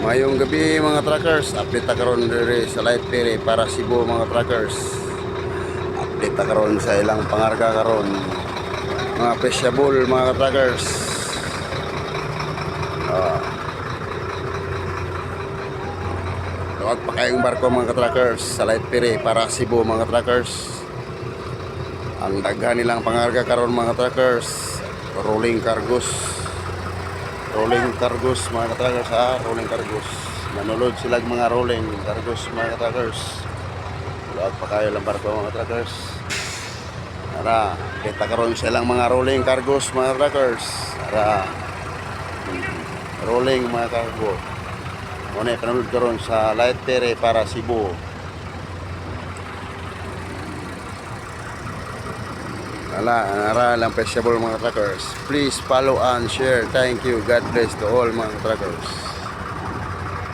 Mayong gabi mga truckers, update ta karon diri sa Light Ferry para Cebu mga truckers. Update ta karon sa ilang pangarga karon. Mga fishable mga truckers. Tawag pa kayong barko mga truckers sa Light Ferry para Cebu mga truckers. Ang daghan nilang pangarga karon mga truckers, rolling cargos. Rolling cargos mga truckers ha, rolling cargos. Nanulod sila mga rolling cargos mga truckers. Luwag pa kayo lang barko mga truckers. Ara, kita karon sa ilang mga rolling cargos mga truckers. Ara, rolling mga cargo. Muna panulod karon sa Light Ferry para Cebu. Ara lang fishable mga truckers. Please follow and share. Thank you. God bless to all mga truckers.